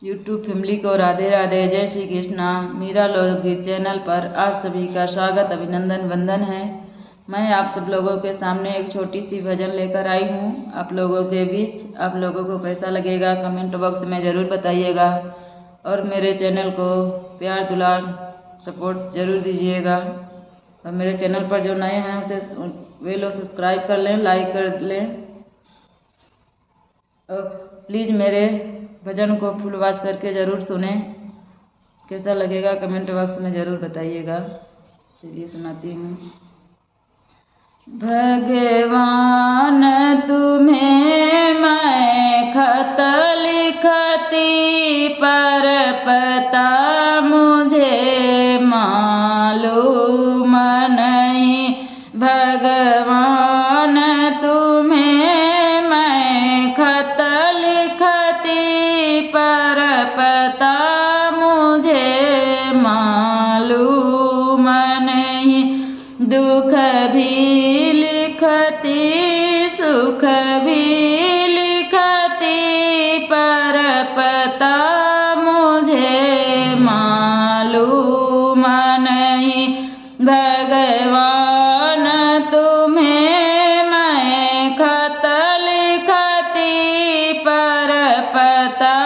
YouTube family को राधे राधे, जय श्री कृष्णा। मीरा लोकगीत चैनल पर आप सभी का स्वागत, अभिनंदन, वंदन है। मैं आप सब लोगों के सामने एक छोटी सी भजन लेकर आई हूँ। आप लोगों के बीच आप लोगों को कैसा लगेगा कमेंट बॉक्स में ज़रूर बताइएगा और मेरे चैनल को प्यार दुलार सपोर्ट ज़रूर दीजिएगा। और मेरे चैनल पर जो नए हैं उसे वे लोग सब्सक्राइब कर लें, लाइक कर लें और प्लीज़ मेरे भजन को फुल वॉच करके ज़रूर सुने। कैसा लगेगा कमेंट बॉक्स में ज़रूर बताइएगा। चलिए सुनाती हूँ। भगवान तुम्हें मैं खत लिखती, पर पता मुझे मालूम नहीं। भगवान तुम्हें मैं खत लिखती, पर पता मुझे मालूम नहीं। दुख भी लिखती, सुख भी लिखती, पर पता मुझे मालूम नहीं। भगवान तुम्हें मैं खत लिखती, पर पता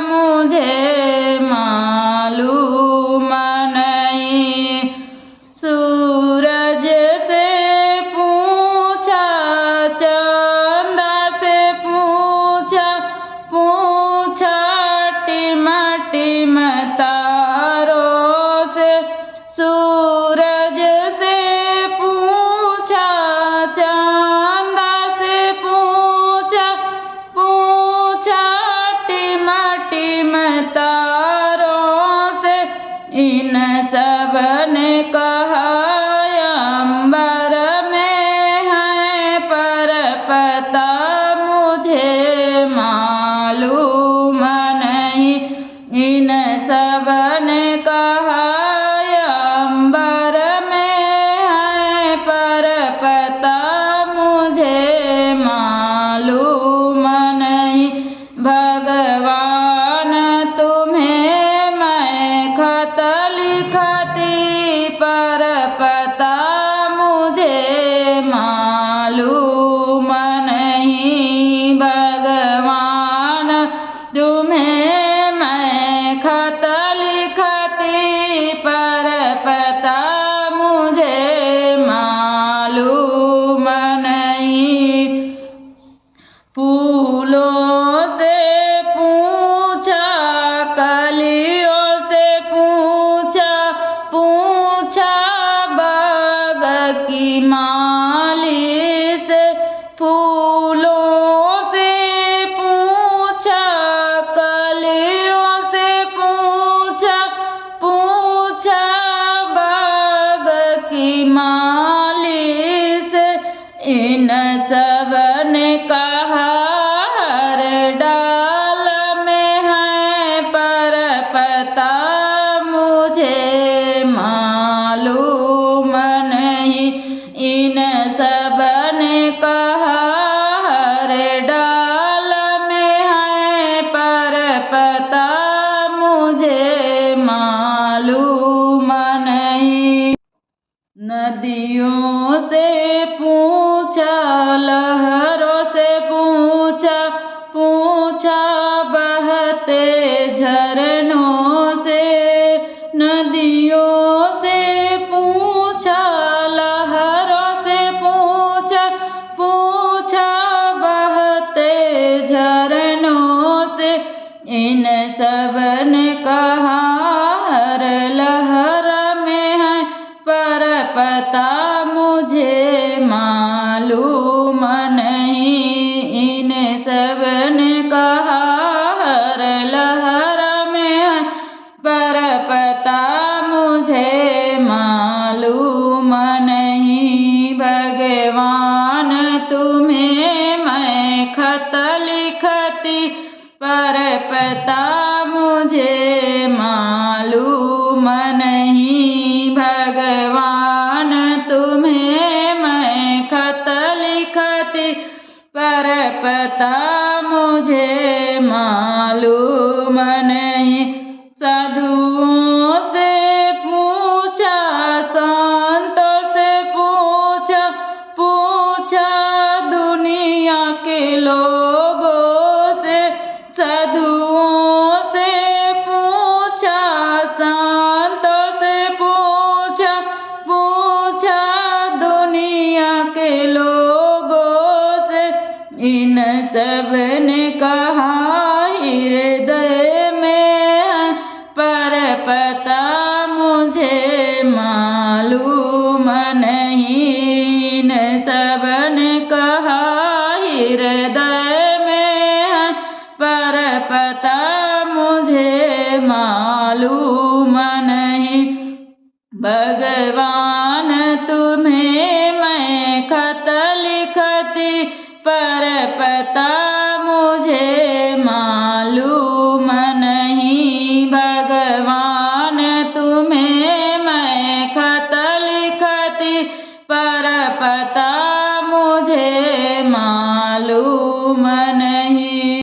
मुझे मालूम नहीं। सूरज से पूछा, चंदा से पूछा, पूछा टिम टिम तारों से। सूरज से पूछा, चंदा से पूछा, पूछा टिम टिम तारों से। इन सब ने कहा अंबर में है, पर पता मुझे मालूम नहीं। इन सब ने कहा अंबर में है, पर पता मुझे मालूम नहीं। भगवान तुम्हें मैं खत लिखती, पर पता मुझे मालूम नहीं। भगवान तुम्हें मैं खत लिखती, पर पता मुझे मालूम नहीं। फूलों से पूछा, कलियों से पूछा, पूछा बाग की माली से। फूलों से पूछा, कलियों से पूछा, पूछा बाग की माली से। इन सब ने कहा हर डाल में है, पर पता मुझे मालूम नहीं। इन सब ने कहा हर डाल में है, पर पता मुझे मालूम नहीं। नदियों से पूछा, लहरों से पूछा, पूछा बहते झरनों से। नदियों से पूछा, लहरों से पूछा, पूछा बहते झरनों से। इन सब ने कहा हर लहर में है, पर पता मुझे मालूम नहीं। इन सब ने कहा हर लहर में है, पर पता मुझे मालूम नहीं। भगवान तुम्हें मैं खत लिखती, पर पता मुझे मालूम नहीं। भगवान तुम्हें मैं खत लिखती, पर पता मुझे मालूम नहीं। साधुओं से पूछा, संतों से पूछा, पूछा दुनिया के लोगों से, इन सब ने कहा हृदय में है, पर पता मुझे मालूम नहीं। इन सब ने कहा हृदय में है, पर पता मुझे मालूम नहीं। भगवान तुम्हें मैं खत लिखती, पर पता मुझे मालूम नहीं। भगवान तुम्हें मैं खत लिखती, पर पता मुझे